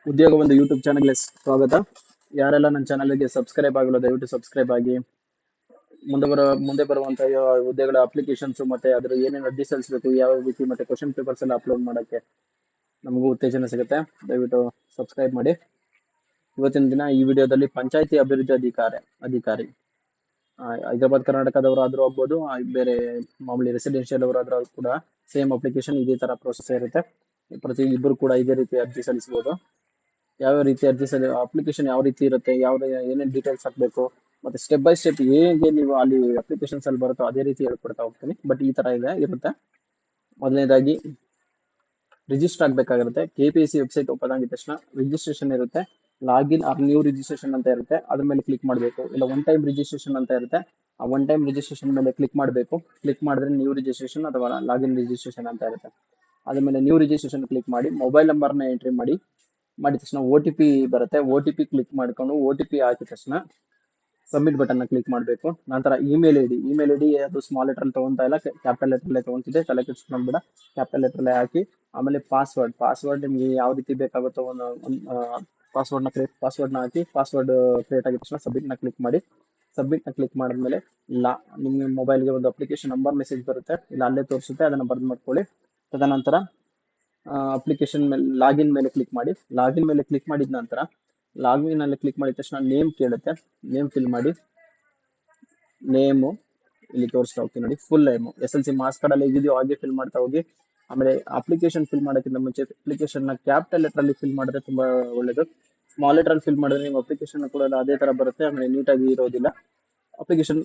ಉದ್ಯೋಗ ಒಂದು ಯೂಟ್ಯೂಬ್ ಚಾನಲ್ಗೆ ಸ್ವಾಗತ. ಯಾರೆಲ್ಲ ನನ್ನ ಚಾನಲ್ಗೆ ಸಬ್ಸ್ಕ್ರೈಬ್ ಆಗಿಲ್ಲ ದಯವಿಟ್ಟು ಸಬ್ಸ್ಕ್ರೈಬ್ ಆಗಿ. ಮುಂದೆ ಬರುವಂತಹ ಹುದ್ದೆಗಳ ಅಪ್ಲಿಕೇಶನ್ಸ್ ಮತ್ತೆ ಅದ್ರ ಏನೇನು ಅರ್ಜಿ ಸಲ್ಲಿಸಬೇಕು, ಯಾವ ರೀತಿ ಮತ್ತೆ ಕ್ವಶನ್ ಪೇಪರ್ಸ್ ಎಲ್ಲ ಅಪ್ಲೋಡ್ ಮಾಡೋಕ್ಕೆ ನಮಗೂ ಉತ್ತೇಜನ ಸಿಗುತ್ತೆ. ದಯವಿಟ್ಟು ಸಬ್ಸ್ಕ್ರೈಬ್ ಮಾಡಿ. ಇವತ್ತಿನ ದಿನ ಈ ವಿಡಿಯೋದಲ್ಲಿ ಪಂಚಾಯತಿ ಅಭಿವೃದ್ಧಿ ಅಧಿಕಾರಿ ಹೈದರಾಬಾದ್ ಕರ್ನಾಟಕದವರಾದ್ರೂ ಆಗ್ಬೋದು, ಬೇರೆ ಮಾಮೂಲಿ ರೆಸಿಡೆನ್ಷಿಯಲ್ ಅವರಾದ್ರೂ ಕೂಡ ಸೇಮ್ ಅಪ್ಲಿಕೇಶನ್ ಇದೇ ತರ ಪ್ರೋಸೆಸ್ ಇರುತ್ತೆ. ಪ್ರತಿ ಇಬ್ಬರು ಕೂಡ ಇದೇ ರೀತಿ ಅರ್ಜಿ ಸಲ್ಲಿಸಬಹುದು. ಯಾವ ರೀತಿ ಅರ್ಜಿ ಅಪ್ಲಿಕೇಶನ್ ಯಾವ ರೀತಿ ಇರುತ್ತೆ, ಏನೇನು ಡೀಟೇಲ್ಸ್ ಹಾಕಬೇಕು, ಮತ್ತೆ ಸ್ಟೆಪ್ ಬೈ ಸ್ಟೆಪ್ ಹೇಗೆ ನೀವು ಅಲ್ಲಿ ಅಪ್ಲಿಕೇಶನ್ಸ್ ಅಲ್ಲಿ ಬರುತ್ತೋ ಅದೇ ರೀತಿ ಹೇಳ್ಕೊಡ್ತಾ ಹೋಗ್ತೀನಿ. ಬಟ್ ಈ ತರ ಇರುತ್ತೆ. ಮೊದಲನೇದಾಗಿ ರಿಜಿಸ್ಟರ್ ಆಗ್ಬೇಕಾಗಿರುತ್ತೆ. KPSC ವೆಬ್ಸೈಟ್ ಓಪನ್ ಆಗಿದ ತಕ್ಷಣ ರಿಜಿಸ್ಟ್ರೇಷನ್ ಇರುತ್ತೆ. ಲಾಗಿನ್ ಆರ್ ನ್ಯೂ ರಿಜಿಸ್ಟ್ರೇಷನ್ ಅಂತ ಇರುತ್ತೆ. ಅದ್ರ ಮೇಲೆ ಕ್ಲಿಕ್ ಮಾಡಬೇಕು. ಇಲ್ಲ ಒನ್ ಟೈಮ್ ರಿಜಿಸ್ಟ್ರೇಷನ್ ಅಂತ ಇರುತ್ತೆ. ಆ ಒನ್ ಟೈಮ್ ರಿಜಿಸ್ಟ್ರೇಷನ್ ಮೇಲೆ ಕ್ಲಿಕ್ ಮಾಡಬೇಕು. ಕ್ಲಿಕ್ ಮಾಡಿದ್ರೆ ನ್ಯೂ ರಿಜಿಸ್ಟ್ರೇಷನ್ ಅಥವಾ ಲಾಗಿನ್ ರಿಜಿಸ್ಟ್ರೇಷನ್ ಅಂತ ಇರುತ್ತೆ. ಅದ್ರ ಮೇಲೆ ನ್ಯೂ ರಿಜಿಸ್ಟ್ರೇಷನ್ ಕ್ಲಿಕ್ ಮಾಡಿ ಮೊಬೈಲ್ ನಂಬರ್ನ ಎಂಟ್ರಿ ಮಾಡಿದ ತಕ್ಷಣ OTP ಬರುತ್ತೆ. OTP ಕ್ಲಿಕ್ ಮಾಡ್ಕೊಂಡು OTP ಹಾಕಿದ ತಕ್ಷಣ ಸಬ್ಮಿಟ್ ಬಟನ್ ಕ್ಲಿಕ್ ಮಾಡಬೇಕು. ನಂತರ ಇಮೇಲ್ ಐಡಿ ಅದು ಸ್ಮಾಲ್ ಲೆಟರ್ ತಗೊಂತಾ ಇಲ್ಲ, ಕ್ಯಾಪಿಟಲ್ ಲೆಟರ್ ತಗೊಂತಿದೆ. ತಲೆ ಕೆಡಿಸ್ಕೊಂಡ್ಬಿಡ, ಕ್ಯಾಪಿಟಲ್ ಲೆಟರ್ ಹಾಕಿ. ಆಮೇಲೆ ಪಾಸ್ವರ್ಡ್ ನಿಮ್ಗೆ ಯಾವ ರೀತಿ ಬೇಕಾಗುತ್ತೋ ಪಾಸ್ವರ್ಡ್ನ ಹಾಕಿ. ಪಾಸ್ವರ್ಡ್ ಕ್ರಿಯೇಟ್ ಆಗಿದ ತಕ್ಷಣ ಸಬ್ಮಿಟ್ನ ಕ್ಲಿಕ್ ಮಾಡಿದ್ಮೇಲೆ ನಿಮ್ಮ ಮೊಬೈಲ್ಗೆ ಒಂದು ಅಪ್ಲಿಕೇಶನ್ ನಂಬರ್ ಮೆಸೇಜ್ ಬರುತ್ತೆ. ಇಲ್ಲ ಅಲ್ಲೇ ತೋರಿಸುತ್ತೆ, ಅದನ್ನ ಬರ್ದು ಮಾಡ್ಕೊಳ್ಳಿ. ತದನಂತರ ಅಪ್ಲಿಕೇಶನ್ ಮೇಲೆ ಲಾಗಿನ್ ಮೇಲೆ ಕ್ಲಿಕ್ ಮಾಡಿ. ಲಾಗಿನ್ ಮೇಲೆ ಕ್ಲಿಕ್ ಮಾಡಿದ ನಂತರ ಲಾಗಿನ್ ಅಲ್ಲಿ ಕ್ಲಿಕ್ ಮಾಡಿದ ತಕ್ಷಣ ನೇಮ್ ಕೇಳುತ್ತೆ. ನೇಮ್ ಫಿಲ್ ಮಾಡಿ. ನೇಮು ಇಲ್ಲಿ ತೋರಿಸ್ತಾ ಹೋಗ್ತೀನಿ ನೋಡಿ. Full name SLC marks card ಅಲ್ಲಿ ಹೇಗಿದೆಯೋ ಹಾಗೆ ಫಿಲ್ ಮಾಡ್ತಾ ಹೋಗಿ. ಆಮೇಲೆ ಅಪ್ಲಿಕೇಶನ್ ಫಿಲ್ ಮಾಡೋಕ್ಕಿಂತ ಮುಂಚೆ ಅಪ್ಲಿಕೇಶನ್ ನ ಕ್ಯಾಪಿಟಲ್ ಲೆಟರ್ ಅಲ್ಲಿ ಫಿಲ್ ಮಾಡಿದ್ರೆ ತುಂಬಾ ಒಳ್ಳೇದು. ಸ್ಮಾಲ್ ಲೆಟರ್ ಅಲ್ಲಿ ಫಿಲ್ ಮಾಡಿದ್ರೆ ನೀವು ಅಪ್ಲಿಕೇಶನ್ ಕೂಡ ಅದೇ ತರ ಬರುತ್ತೆ, ಆಮೇಲೆ ನೀಟಾಗಿ ಇರೋದಿಲ್ಲ. ಅಪ್ಲಿಕೇಶನ್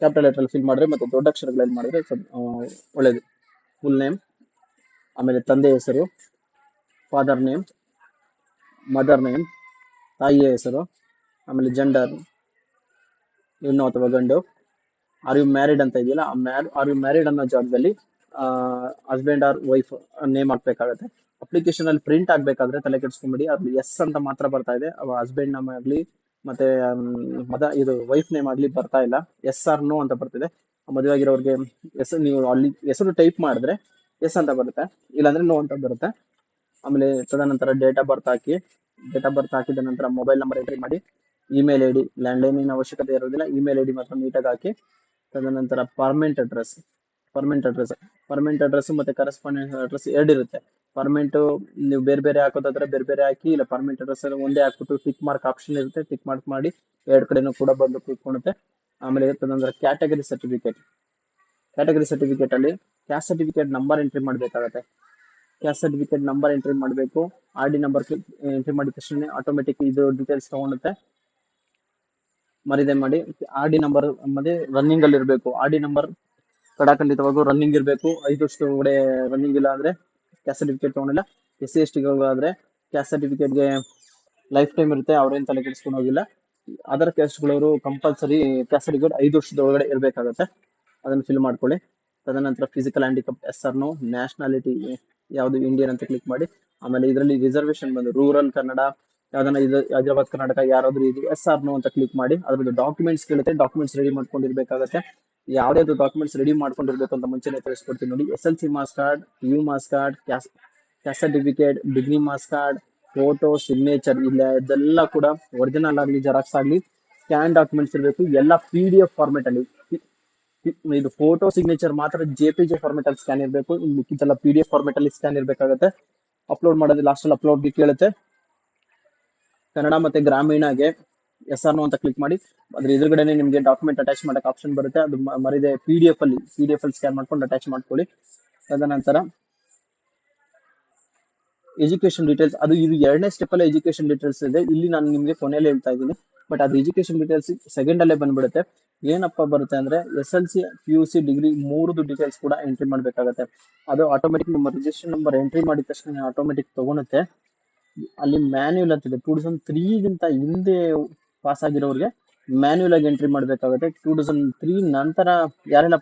ಕ್ಯಾಪಿಟಲ್ ಲೆಟರ್ ಅಲ್ಲಿ ಫಿಲ್ ಮಾಡಿದ್ರೆ ಮತ್ತೆ ದೊಡ್ಡ ಅಕ್ಷರಗಳಲ್ಲಿ ಮಾಡಿದ್ರೆ ಒಳ್ಳೇದು. ಫುಲ್ ನೇಮ್, ಆಮೇಲೆ ತಂದೆ ಹೆಸರು, ಫಾದರ್ ನೇಮ್, ಮದರ್ ನೇಮ್, ತಾಯಿಯ ಹೆಸರು, ಆಮೇಲೆ ಜೆಂಡರ್ ಹೆಣ್ಣು ಅಥವಾ ಗಂಡು, ಆರ್ ಯು ಮ್ಯಾರಿಡ್ ಅಂತ ಇದೆಯಲ್ಲ, ಆರ್ ಯು ಮ್ಯಾರಿಡ್ ಅನ್ನೋ ಜಾಗದಲ್ಲಿ ಹಸ್ಬೆಂಡ್ ಆರ್ ವೈಫ್ ನೇಮ್ ಹಾಕ್ಬೇಕಾಗತ್ತೆ. ಅಪ್ಲಿಕೇಶನ್ ಅಲ್ಲಿ ಪ್ರಿಂಟ್ ಆಗ್ಬೇಕಾದ್ರೆ ತಲೆ ಕೆಡಿಸ್ಕೊಂಬಿಡಿ, ಅದು ಎಸ್ ಅಂತ ಮಾತ್ರ ಬರ್ತಾ ಇದೆ. ಹಸ್ಬೆಂಡ್ ನೇಮ್ ಆಗ್ಲಿ ಮತ್ತೆ ಇದು ವೈಫ್ ನೇಮ್ ಆಗ್ಲಿ ಬರ್ತಾ ಇಲ್ಲ. ಎಸ್ ಆರ್ ನೋ ಅಂತ ಬರ್ತಿದೆ. ಮದುವೆ ಆಗಿರೋರಿಗೆ ನೀವು ಅಲ್ಲಿ ಹೆಸರು ಟೈಪ್ ಮಾಡಿದ್ರೆ ಎಸ್ ಅಂತ ಬರುತ್ತೆ, ಇಲ್ಲಾಂದ್ರೆ ನೋ ಅಂತ ಬರುತ್ತೆ. ಆಮೇಲೆ ತದನಂತರ ಡೇಟ್ ಆಫ್ ಬರ್ತ್ ಹಾಕಿದ ನಂತರ ಮೊಬೈಲ್ ನಂಬರ್ ಎಂಟ್ರಿ ಮಾಡಿ. ಇಮೇಲ್ ಐಡಿ, ಲ್ಯಾಂಡ್ಲೈನಿನ ಅವಶ್ಯಕತೆ ಇರೋದಿಲ್ಲ. ಇಮೇಲ್ ಐಡಿ ಮಾತ್ರ ನೀಟಾಗಿ ಹಾಕಿ. ತದನಂತರ ಪರ್ಮನೆಂಟ್ ಅಡ್ರೆಸ್ ಮತ್ತೆ ಕರೆಸ್ಪಾಂಡೆನ್ಸ್ ಅಡ್ರೆಸ್ ಎರಡಿರುತ್ತೆ. ಪರ್ಮನೆಂಟ್ ನೀವು ಬೇರೆ ಹಾಕೋದಾದ್ರೆ ಬೇರೆ ಹಾಕಿ, ಇಲ್ಲ ಪರ್ಮನೆಂಟ್ ಅಡ್ರೆಸ್ ಒಂದೇ ಹಾಕ್ಬಿಟ್ಟು ಟಿಕ್ ಮಾರ್ಕ್ ಆಪ್ಷನ್ ಇರುತ್ತೆ, ಟಿಕ್ ಮಾರ್ಕ್ ಮಾಡಿ ಎರಡು ಕಡೆನೂ ಕೂಡ ಬಂದು ಕೂತ್ಕೊಳ್ಳುತ್ತೆ. ಆಮೇಲೆ ತದನಂತರ ಕ್ಯಾಟಗರಿ ಸರ್ಟಿಫಿಕೇಟ್ ಅಲ್ಲಿ ಕ್ಯಾಸ್ಟ್ ಸರ್ಟಿಫಿಕೇಟ್ ನಂಬರ್ ಎಂಟ್ರಿ ಮಾಡಬೇಕಾಗತ್ತೆ. ಕ್ಯಾಸ್ಟ್ ಸರ್ಟಿಫಿಕೇಟ್ ನಂಬರ್ ಎಂಟ್ರಿ ಮಾಡಬೇಕು. RD ನಂಬರ್ ಎಂಟ್ರಿ ಮಾಡಿದ ತಕ್ಷಣ ಆಟೋಮೆಟಿಕ್ ಇದು ಡೀಟೇಲ್ಸ್ ತಗೊಳುತ್ತೆ. ಮರಿದೆ ಮಾಡಿ. RD ನಂಬರ್ ಮತ್ತೆ ರನ್ನಿಂಗ್ ಅಲ್ಲಿ ಇರಬೇಕು. RD ನಂಬರ್ ಖಂಡಿತವಾಗೂ ರನ್ನಿಂಗ್ ಇರಬೇಕು. 5 ವರ್ಷದ ಒಳಗಡೆ ರನ್ನಿಂಗ್ ಇಲ್ಲ ಅಂದ್ರೆ ಕ್ಯಾಸ್ಟ್ ಸರ್ಟಿಫಿಕೇಟ್ ತಗೊಂಡಿಲ್ಲ. SC/ST ಆದ್ರೆ ಕ್ಯಾಸ್ಟ್ ಸರ್ಟಿಫಿಕೇಟ್ಗೆ ಲೈಫ್ ಟೈಮ್ ಇರುತ್ತೆ, ಅವ್ರೇನ್ ತಲೆ ಕೆಡಿಸ್ಕೊಂಡು ಹೋಗಿಲ್ಲ. ಅದರ್ ಕ್ಯಾಸ್ಟ್ಗಳವರು ಕಂಪಲ್ಸರಿ ಕ್ಯಾಸ್ಟ್ ಸರ್ಟಿಫಿಕೇಟ್ 5 ವರ್ಷದ ಒಳಗಡೆ ಇರಬೇಕಾಗತ್ತೆ. ಅದನ್ನ ಫಿಲ್ ಮಾಡ್ಕೊಳ್ಳಿ. ತದನಂತರ physical handicap yes or no, nationality ಯಾವುದು ಇಂಡಿಯನ್ ಅಂತ ಕ್ಲಿಕ್ ಮಾಡಿ. ಆಮೇಲೆ ಇದರಲ್ಲಿ ರಿಸರ್ವೇಶನ್ ಬಂದು ರೂರಲ್ ಕನ್ನಡ, ಯಾವ್ದನ್ನ ಇದು ಹೈದರಾಬಾದ್ ಕರ್ನಾಟಕ ಯಾರಾದ್ರೂ ಇದು ಎಸ್ ಆರ್ ನೋ ಅಂತ ಕ್ಲಿಕ್ ಮಾಡಿ. ಅದ್ರದ್ದು ಡಾಕ್ಯುಮೆಂಟ್ಸ್ ಕೇಳುತ್ತೆ, ಡಾಕ್ಯುಮೆಂಟ್ಸ್ ರೆಡಿ ಮಾಡ್ಕೊಂಡಿರ್ಬೇಕಾಗತ್ತೆ. ಯಾವ್ದಾದ್ರು ಡಾಕ್ಯುಮೆಂಟ್ಸ್ ರೆಡಿ ಮಾಡ್ಕೊಂಡಿರ್ಬೇಕು ಅಂತ ಮುಂಚೆನೆ ತಿಳಿಸ್ಕೊಡ್ತೀನಿ ನೋಡಿ. SLC marks card, PU marks card, caste certificate, degree marks card, photo, signature ಇಲ್ಲ ಇದೆಲ್ಲ ಕೂಡ ಒರಿಜಿನಲ್ ಆಗ್ಲಿ ಜೆರಾಕ್ಸ್ ಆಗ್ಲಿ ಸ್ಕ್ಯಾನ್ ಡಾಕ್ಯುಮೆಂಟ್ಸ್ ಇರಬೇಕು. ಎಲ್ಲ PDF ಫಾರ್ಮೆಟ್ ಅಲ್ಲಿ. ಇದು ಫೋಟೋ ಸಿಗ್ನೇಚರ್ ಮಾತ್ರ JPG ಫಾರ್ಮೆಟ್ ಅಲ್ಲಿ ಸ್ಕ್ಯಾನ್ ಇರಬೇಕು. ಮಿಕ್ಕಿದೆಲ್ಲ PDF ಫಾರ್ಮೆಟ್ ಅಲ್ಲಿ ಸ್ಕ್ಯಾನ್ ಇರಬೇಕಾಗತ್ತೆ. ಅಪ್ಲೋಡ್ ಮಾಡೋದು ಲಾಸ್ಟ್ ಅಲ್ಲಿ ಅಪ್ಲೋಡ್ಗೆ ಕೇಳುತ್ತೆ. ಕನ್ನಡ ಮತ್ತೆ ಗ್ರಾಮೀಣಗೆ ಎಸ್ ಆರ್ ನೋ ಅಂತ ಕ್ಲಿಕ್ ಮಾಡಿ. ಅದ್ರ ಎದುರುಗಡೆನೆ ನಿಮ್ಗೆ ಡಾಕ್ಯುಮೆಂಟ್ ಅಟ್ಯಾಚ್ ಮಾಡಕ್ ಆಪ್ಷನ್ ಬರುತ್ತೆ. ಅದು ಮರಿದೆ PDF ಅಲ್ಲಿ ಸ್ಕ್ಯಾನ್ ಮಾಡ್ಕೊಂಡು ಅಟ್ಯಾಚ್ ಮಾಡ್ಕೊಳ್ಳಿ. ತದನಂತರ ಎಜುಕೇಶನ್ ಡೀಟೇಲ್ಸ್, ಇದು 2ನೇ ಸ್ಟೆಪ್ ಅಲ್ಲಿ ಎಜುಕೇಶನ್ ಡೀಟೇಲ್ಸ್ ಇದೆ. ಇಲ್ಲಿ ನಾನು ನಿಮ್ಗೆ ಕೊನೆಯಲ್ಲಿ ಹೇಳ್ತಾ ಇದ್ದೀನಿ, ಬಟ್ ಅದು ಎಜುಕೇಶನ್ ಡೀಟೇಲ್ಸ್ ಸೆಕೆಂಡ್ ಅಲ್ಲೇ ಬಂದ್ಬಿಡುತ್ತೆ. ಏನಪ್ಪಾ ಬರುತ್ತೆ ಅಂದ್ರೆ SLC, PUC, ಡಿಗ್ರಿ 3 ಡೀಟೇಲ್ಸ್ ಕೂಡ ಎಂಟ್ರಿ ಮಾಡ್ಬೇಕಾಗತ್ತೆ. ಅದು ಆಟೋಮೆಟಿಕ್ ನಿಮ್ಮ ರಿಜಿಸ್ಟ್ರೇಷನ್ ನಂಬರ್ ಎಂಟ್ರಿ ಮಾಡಿದ ತಕ್ಷಣ ಆಟೋಮೆಟಿಕ್ ತಗೊಳುತ್ತೆ. ಅಲ್ಲಿ ಮ್ಯಾನ್ಯುಯಲ್ ಅಂತಿದೆ. 2003ಗಿಂತ ಹಿಂದೆ ಪಾಸ್ ಆಗಿರೋರಿಗೆ ಮ್ಯಾನ್ಯುಯಲ್ ಆಗಿ ಎಂಟ್ರಿ ಮಾಡ್ಬೇಕಾಗುತ್ತೆ. 2003 ನಂತರ ಯಾರೆಲ್ಲ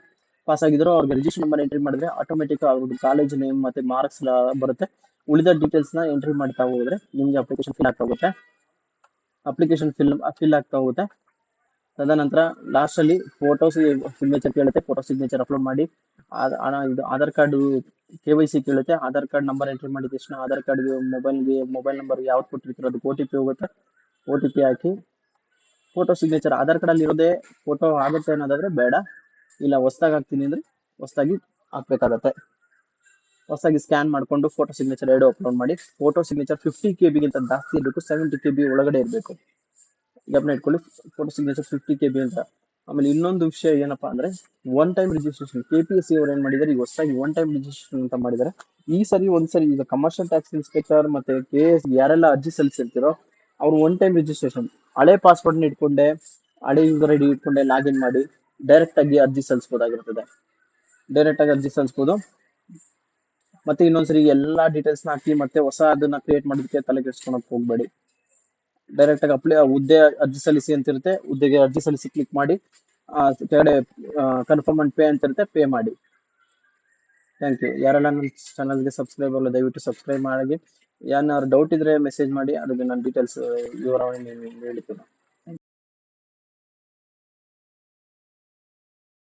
ಪಾಸ್ ಆಗಿದ್ರು ಅವ್ರಿಗೆ ರಿಜಿಸ್ಟ್ರೇಷನ್ ನಂಬರ್ ಎಂಟ್ರಿ ಮಾಡಿದ್ರೆ ಆಟೋಮೆಟಿಕ್ ಅವ್ರದ್ದು ಕಾಲೇಜ್ ನೇಮ್ ಮತ್ತೆ ಮಾರ್ಕ್ಸ್ ಬರುತ್ತೆ. ಉಳಿದ ಡೀಟೇಲ್ಸ್ ನ ಎಂಟ್ರಿ ಮಾಡ್ತಾ ಹೋದ್ರೆ ನಿಮ್ಗೆ ಅಪ್ಲಿಕೇಶನ್ ಫಿಲ್ ಆಗ್ತಾ ಹೋಗುತ್ತೆ. ತದನಂತರ ಲಾಸ್ಟ್ ಅಲ್ಲಿ ಫೋಟೋಸ್ ಸಿಗ್ನೇಚರ್ ಕೇಳುತ್ತೆ. ಫೋಟೋ ಸಿಗ್ನೇಚರ್ ಅಪ್ಲೋಡ್ ಮಾಡಿ. ಇದು ಆಧಾರ್ ಕಾರ್ಡ್ KYC ಕೇಳುತ್ತೆ. ಆಧಾರ್ ಕಾರ್ಡ್ ನಂಬರ್ ಎಂಟ್ರಿ ಮಾಡಿದ ತಕ್ಷಣ ಆಧಾರ್ ಕಾರ್ಡ್ಗೆ ಮೊಬೈಲ್ ನಂಬರ್ ಯಾವ್ದು ಕೊಟ್ಟಿರ್ತೀರೋ ಅದಕ್ಕೆ OTP ಹೋಗುತ್ತೆ. OTP ಹಾಕಿ ಫೋಟೋ ಸಿಗ್ನೇಚರ್ ಆಧಾರ್ ಕಾರ್ಡ್ ಅಲ್ಲಿ ಇರೋದೇ ಫೋಟೋ ಆಗುತ್ತೆ ಅನ್ನೋದಾದ್ರೆ ಬೇಡ, ಇಲ್ಲ ಹೊಸ್ದಾಗಿ ಹಾಕ್ತೀನಿ ಅಂದ್ರೆ ಹೊಸ್ದಾಗಿ ಹಾಕ್ಬೇಕಾಗತ್ತೆ. ಹೊಸದಾಗಿ ಸ್ಕ್ಯಾನ್ ಮಾಡ್ಕೊಂಡು ಫೋಟೋ ಸಿಗ್ನೇಚರ್ 2 ಅಪ್ಲೋಡ್ ಮಾಡಿ. ಫೋಟೋ ಸಿಗ್ನೇಚರ್ 50 KB ಗಿಂತ ಜಾಸ್ತಿ ಇರಬೇಕು, 70 KB ಒಳಗಡೆ ಇರಬೇಕು. ಗಮನ ಇಟ್ಕೊಳ್ಳಿ, ಫೋಟೋ ಸಿಗ್ನೇಚರ್ 50 KB ಅಂತ. ಆಮೇಲೆ ಇನ್ನೊಂದು ವಿಷಯ ಏನಪ್ಪಾ ಅಂದ್ರೆ ಒನ್ ಟೈಮ್ ರಿಜಿಸ್ಟ್ರೇಷನ್. KPSC ಅವ್ರು ಏನ್ ಮಾಡಿದಾರೆ, ಈಗ ಹೊಸದಾಗಿ ಒನ್ ಟೈಮ್ ರಿಜಿಸ್ಟ್ರೇಷನ್ ಅಂತ ಮಾಡಿದ್ದಾರೆ. ಈ ಸರಿ ಒಂದ್ಸರಿ ಈಗ ಕಮರ್ಷಿಯಲ್ ಟ್ಯಾಕ್ಸ್ ಇನ್ಸ್ಪೆಕ್ಟರ್ ಮತ್ತೆ KS ಯಾರೆಲ್ಲ ಅರ್ಜಿ ಸಲ್ಲಿಸಿರ್ತೀರೋ ಅವ್ರು ಒನ್ ಟೈಮ್ ರಿಜಿಸ್ಟ್ರೇಷನ್ ಹಳೆ ಪಾಸ್ವರ್ಡ್ ಇಟ್ಕೊಂಡೆ, ಹಳೆ ಯೂಸರ್ ID ಇಟ್ಕೊಂಡೆ ಲಾಗಿನ್ ಮಾಡಿ ಡೈರೆಕ್ಟ್ ಆಗಿ ಅರ್ಜಿ ಸಲ್ಲಿಸಬಹುದಾಗಿರ್ತದೆ. ಡೈರೆಕ್ಟ್ ಆಗಿ ಅರ್ಜಿ ಸಲ್ಲಿಸಬಹುದು. ಮತ್ತೆ ಇನ್ನೊಂದ್ಸರಿ ಎಲ್ಲಾ ಡೀಟೇಲ್ಸ್ ನ ಹಾಕಿ ಮತ್ತೆ ಹೊಸ ಅದನ್ನ ಕ್ರಿಯೇಟ್ ಮಾಡೋದಕ್ಕೆ ತಲೆ ಕೆಡಿಸ್ಕೊಳಕ್ ಹೋಗ್ಬೇಡಿ. ಡೈರೆಕ್ಟ್ ಆಗಿ ಹುದ್ದೆ ಅರ್ಜಿ ಸಲ್ಲಿಸಿ ಅಂತ ಇರುತ್ತೆ, ಹುದ್ದೆಗೆ ಅರ್ಜಿ ಸಲ್ಲಿಸಿ ಕ್ಲಿಕ್ ಮಾಡಿ, ಕೆಳಗಡೆ ಕನ್ಫರ್ಮ್ ಅಂಡ್ ಪೇ ಅಂತ ಇರುತ್ತೆ, ಪೇ ಮಾಡಿ. Thank you. ಯಾರೆಲ್ಲ ನನ್ನ ಚಾನಲ್ಗೆ ಸಬ್ಸ್ಕ್ರೈಬ್ ಅಲ್ಲ ದಯವಿಟ್ಟು ಸಬ್ಸ್ಕ್ರೈಬ್ ಮಾಡಿ. ಏನಾದ್ರು ಡೌಟ್ ಇದ್ರೆ ಮೆಸೇಜ್ ಮಾಡಿ, ಅದಕ್ಕೆ ನಾನು ಡೀಟೇಲ್ಸ್ ವಿವರವಾಗಿ ಹೇಳ್ತೀನಿ.